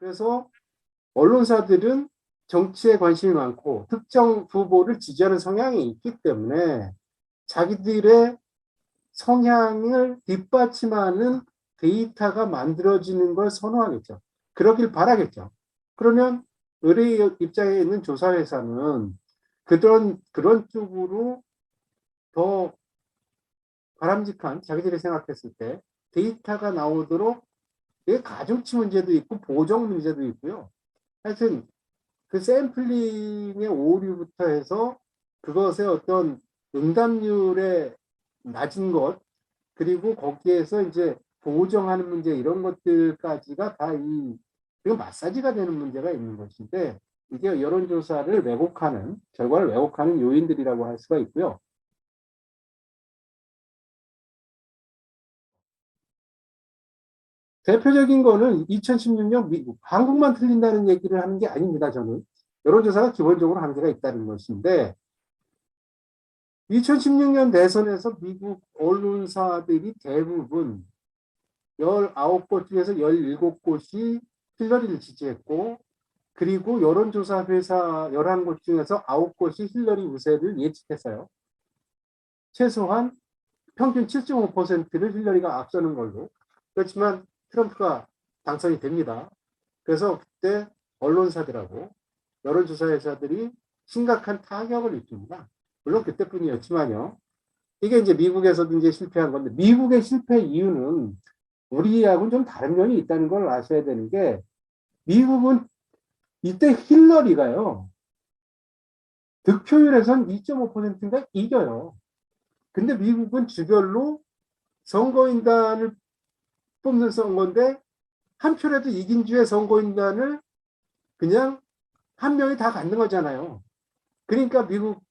그래서 언론사들은 정치에 관심이 많고 특정 후보를 지지하는 성향이 있기 때문에 자기들의 성향을 뒷받침하는 데이터가 만들어지는 걸 선호하겠죠. 그러길 바라겠죠. 그러면 의뢰 입장에 있는 조사회사는 그런 쪽으로 더 바람직한 자기들이 생각했을 때 데이터가 나오도록 가중치 문제도 있고 보정 문제도 있고요. 하여튼 그 샘플링의 오류부터 해서 그것의 어떤 응답률의 낮은 것 그리고 거기에서 이제 보정하는 문제 이런 것들까지가 다 이거 마사지가 되는 문제가 있는 것인데 이게 여론조사를 왜곡하는 결과를 왜곡하는 요인들이라고 할 수가 있고요. 대표적인 거는 2016년 미국, 한국만 틀린다는 얘기를 하는 게 아닙니다. 저는 여론조사가 기본적으로 한계가 있다는 것인데 2016년 대선에서 미국 언론사들이 대부분 19곳 중에서 17곳이 힐러리를 지지했고 그리고 여론조사 회사 11곳 중에서 9곳이 힐러리 우세를 예측했어요. 최소한 평균 7.5%를 힐러리가 앞서는 걸로. 그렇지만 트럼프가 당선이 됩니다. 그래서 그때 언론사들하고 여론조사 회사들이 심각한 타격을 입힙니다. 물론 그때뿐이었지만요. 이게 이제 미국에서도 이제 실패한 건데 미국의 실패 이유는 우리하고는 좀 다른 면이 있다는 걸 아셔야 되는 게 미국은 이때 힐러리가요. 득표율에선 2.5%인가 이겨요. 근데 미국은 주별로 선거인단을 뽑는 선거인데 한 표라도 이긴 주에 선거인단을 그냥 한 명이 다 갖는 거잖아요. 그러니까 미국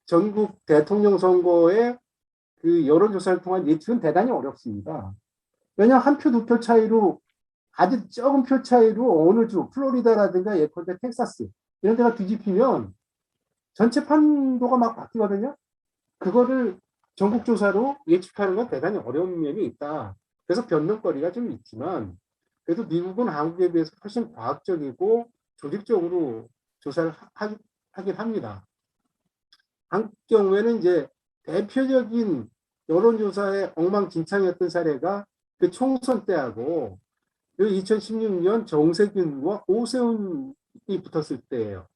전국 대통령 선거의 그 여론조사를 통한 예측은 대단히 어렵습니다. 왜냐하면 한 표, 두 표 차이로 아주 적은 표 차이로 어느 주, 플로리다라든가 예컨대 텍사스 이런 데가 뒤집히면 전체 판도가 막 바뀌거든요. 그거를 전국조사로 예측하는 건 대단히 어려운 면이 있다. 그래서 변명거리가 좀 있지만 그래도 미국은 한국에 비해서 훨씬 과학적이고 조직적으로 조사를 하긴 합니다. 한국 경우에는 이제 대표적인 여론조사의 엉망진창이었던 사례가 그 총선 때하고 2016년 정세균과 오세훈이 붙었을 때예요.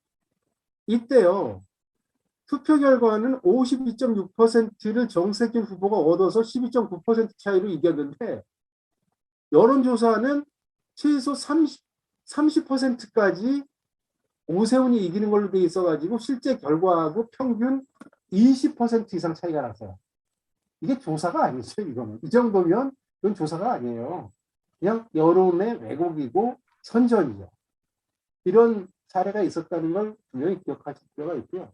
이때요. 투표 결과는 52.6%를 정세균 후보가 얻어서 12.9% 차이로 이겼는데 여론조사는 최소 30%까지 오세훈이 이기는 걸로 돼 있어가지고 실제 결과하고 평균 20% 이상 차이가 났어요. 이게 조사가 아니죠, 이거는. 이 정도면 이건 조사가 아니에요. 그냥 여론의 왜곡이고 선전이죠. 이런 사례가 있었다는 걸 분명히 기억하실 필요가 있고요.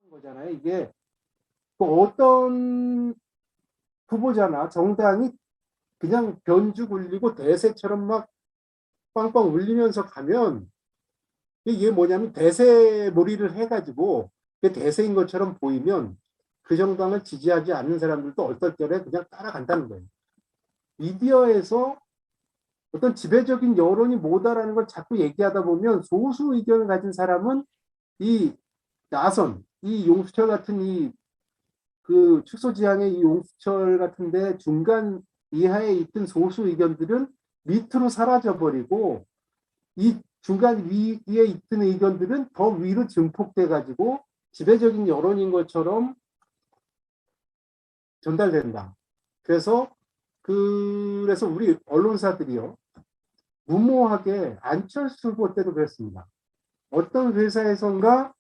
거잖아요. 이게 어떤 후보자나 정당이 그냥 변주 굴리고 대세처럼 막 빵빵 울리면서 가면 이게 뭐냐면 대세몰이를 해가지고 대세인 것처럼 보이면 그 정당을 지지하지 않는 사람들도 얼떨결에 그냥 따라간다는 거예요. 미디어에서 어떤 지배적인 여론이 뭐다라는 걸 자꾸 얘기하다 보면 소수 의견을 가진 사람은 이 나선, 이 용수철 같은 그 축소지향의 이 용수철 같은데 중간 이하에 있던 소수 의견들은 밑으로 사라져버리고 이 중간 위에 있던 의견들은 더 위로 증폭돼 가지고 지배적인 여론인 것처럼 전달된다. 그래서 우리 언론사들이요 무모하게 안철수 후보 때도 그랬습니다. 어떤 회사에선가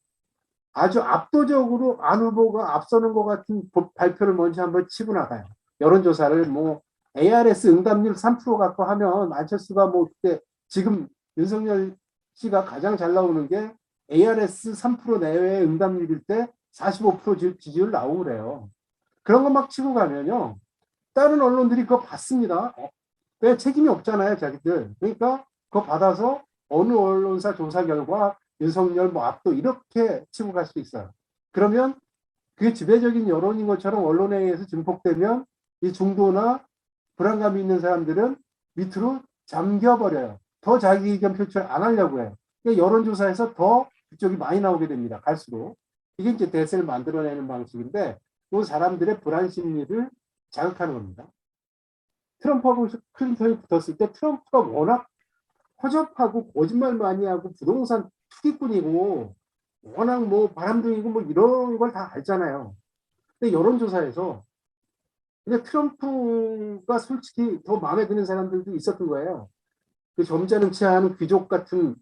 아주 압도적으로 안 후보가 앞서는 것 같은 발표를 먼저 한번 치고 나가요. 여론조사를 뭐 ARS 응답률 3% 갖고 하면 안철수가 뭐 그때 지금 윤석열 씨가 가장 잘 나오는 게 ARS 3% 내외의 응답률일 때 45% 지지율 나오고 그래요. 그런 거 막 치고 가면요. 다른 언론들이 그거 받습니다. 왜 책임이 없잖아요, 자기들. 그러니까 그거 받아서 어느 언론사 조사 결과 윤석열 뭐 압도 이렇게 치고 갈 수 있어요. 그러면 그게 지배적인 여론인 것처럼 언론에 의해서 증폭되면 이 중도나 불안감이 있는 사람들은 밑으로 잠겨버려요. 더 자기 의견 표출 안 하려고 해요. 그러니까 여론조사에서 더 그쪽이 많이 나오게 됩니다. 갈수록. 이게 이제 대세를 만들어내는 방식인데 그 사람들의 불안 심리를 자극하는 겁니다. 트럼프하고 클린턴이 붙었을 때 트럼프가 워낙 허접하고 거짓말 많이 하고 부동산 투기꾼이고 워낙 뭐 바람둥이고 뭐 이런 걸 다 알잖아요. 근데 여론조사에서 근데 트럼프가 솔직히 더 마음에 드는 사람들도 있었던 거예요. 그 점잖은 치하하는 귀족 같은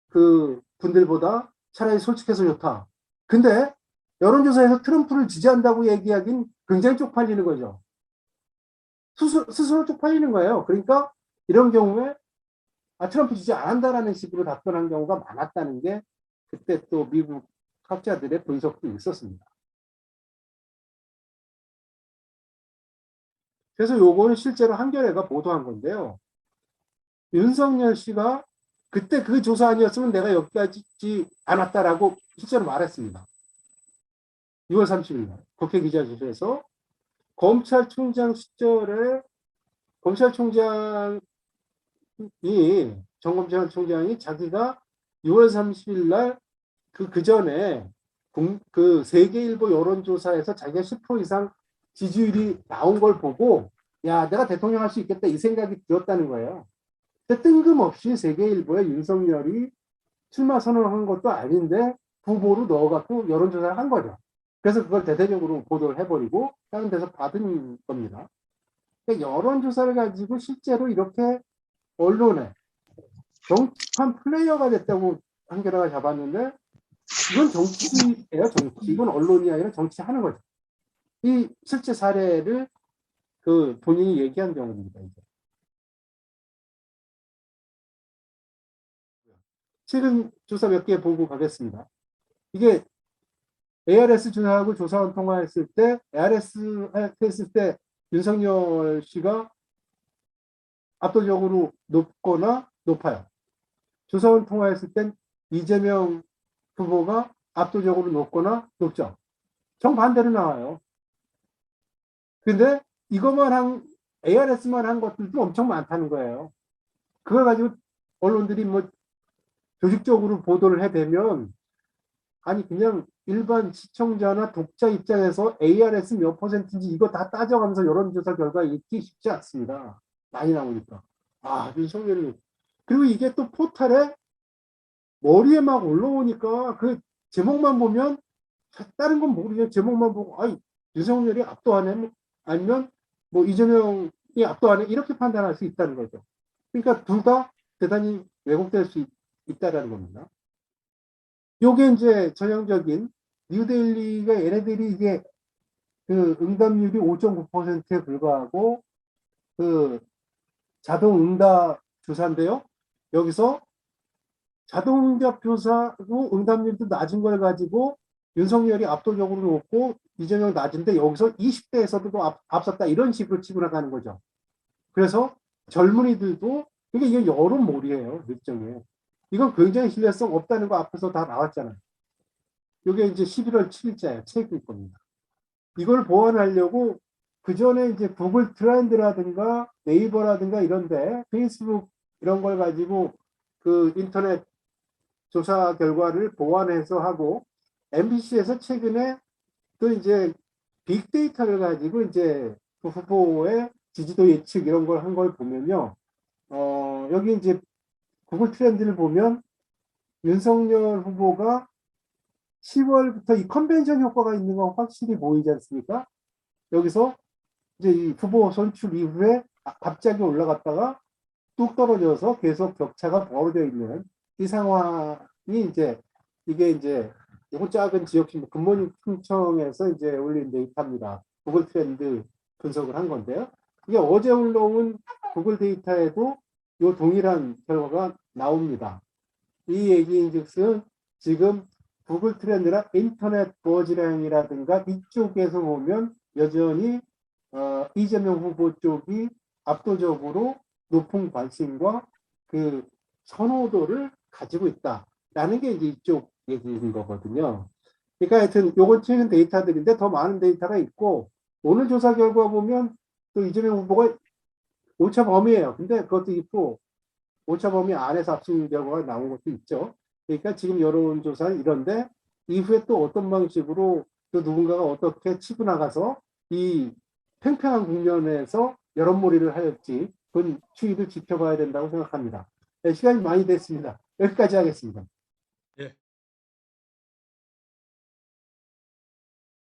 그 분들보다 차라리 솔직해서 좋다. 근데 여론조사에서 트럼프를 지지한다고 얘기하긴 굉장히 쪽팔리는 거죠. 스스로 쪽팔리는 거예요. 그러니까 이런 경우에 트럼프 지지 안 한다라는 식으로 답변한 경우가 많았다는 게 그때 또 미국 학자들의 분석도 있었습니다. 그래서 요거는 실제로 한겨레가 보도한 건데요. 윤석열 씨가 그때 그 조사 아니었으면 내가 여기까지 않았다라고 실제로 말했습니다. 6월 30일 날 국회 기자회견에서 검찰총장 시절에 검찰총장이 정검찰총장이 자기가 6월 30일 날 그 전에 그 세계일보 여론조사에서 자기가 10% 이상 지지율이 나온 걸 보고 야 내가 대통령 할 수 있겠다 이 생각이 들었다는 거예요. 근데 뜬금없이 세계일보에 윤석열이 출마 선언한 것도 아닌데 후보로 넣어갖고 여론조사를 한 거죠. 그래서 그걸 대대적으로 보도를 해버리고 다른 데서 받은 겁니다. 그러니까 여론조사를 가지고 실제로 이렇게 언론에 정치판 플레이어가 됐다고 한겨레가 잡았는데 이건 정치예요. 정치. 이건 언론이 아니라 정치하는 거죠. 이 실제 사례를 그 본인이 얘기한 경우입니다. 이제. 최근 조사 몇 개 보고 가겠습니다. 이게 ARS 조사하고 조사원 통화했을 때 ARS 했을 때 윤석열 씨가 압도적으로 높거나 높아요. 조사원 통화했을 땐 이재명 후보가 압도적으로 높거나 높죠. 정반대로 나와요. 근데 이것만 한 ARS만 한 것들도 엄청 많다는 거예요. 그걸 가지고 언론들이 뭐 조직적으로 보도를 해대면 아니 그냥 일반 시청자나 독자 입장에서 ARS 몇 퍼센트인지 이거 다 따져가면서 여론조사 결과 읽기 쉽지 않습니다. 많이 나오니까. 윤석열이. 그리고 이게 또 포털에 머리에 막 올라오니까 그 제목만 보면 다른 건 모르겠어요. 제목만 보고 윤석열이 압도하네 아니면 뭐 이재명이 압도하네 이렇게 판단할 수 있다는 거죠. 그러니까 둘 다 대단히 왜곡될 수 있다는 겁니다. 요게 이제 전형적인 뉴데일리가 얘네들이 이게 그 응답률이 5.9%에 불과하고 그 자동 응답 조사인데요. 여기서 자동 응답 조사로 응답률도 낮은 걸 가지고 윤석열이 압도적으로 높고 이재명 낮은데 여기서 20대에서도 앞섰다 이런 식으로 치고 나가는 거죠. 그래서 젊은이들도 이게 여론몰이에요. 일종의. 이건 굉장히 신뢰성 없다는 거 앞에서 다 나왔잖아요. 이게 이제 11월 7일자예요. 책일 겁니다. 이걸 보완하려고 그 전에 이제 구글 트렌드라든가 네이버라든가 이런데 페이스북 이런 걸 가지고 그 인터넷 조사 결과를 보완해서 하고 MBC에서 최근에 또 이제 빅데이터를 가지고 이제 그 후보의 지지도 예측 이런 걸 한 걸 보면요. 여기 이제 구글 트렌드를 보면 윤석열 후보가 10월부터 이 컨벤션 효과가 있는 건 확실히 보이지 않습니까? 여기서 이제 이 후보 선출 이후에 갑자기 올라갔다가 뚝 떨어져서 계속 격차가 벌어져 있는 이 상황이 이제 이게 이제 이거 작은 지역신문 굿모닝 충청에서 이제 올린 데이터입니다. 구글 트렌드 분석을 한 건데요. 이게 어제 올라온 구글 데이터에도 이 동일한 결과가 나옵니다. 이 얘기인즉슨 지금 구글 트렌드나 인터넷 버즈량이라든가 이쪽에서 보면 여전히 이재명 후보 쪽이 압도적으로 높은 관심과 그 선호도를 가지고 있다라는 게 이제 이쪽 얘기인 거거든요. 그러니까 하여튼 요건 최근 데이터들인데 더 많은 데이터가 있고 오늘 조사 결과 보면 또 이재명 후보가 오차 범위예요. 근데 그것도 있고 오차 범위 안에서 합친 결과가 나온 것도 있죠. 그러니까 지금 여론조사는 이런데 이후에 또 어떤 방식으로 또 누군가가 어떻게 치고 나가서 이 팽팽한 국면에서 여론몰이를 할지 그건 추이를 지켜봐야 된다고 생각합니다. 네, 시간이 많이 됐습니다. 여기까지 하겠습니다.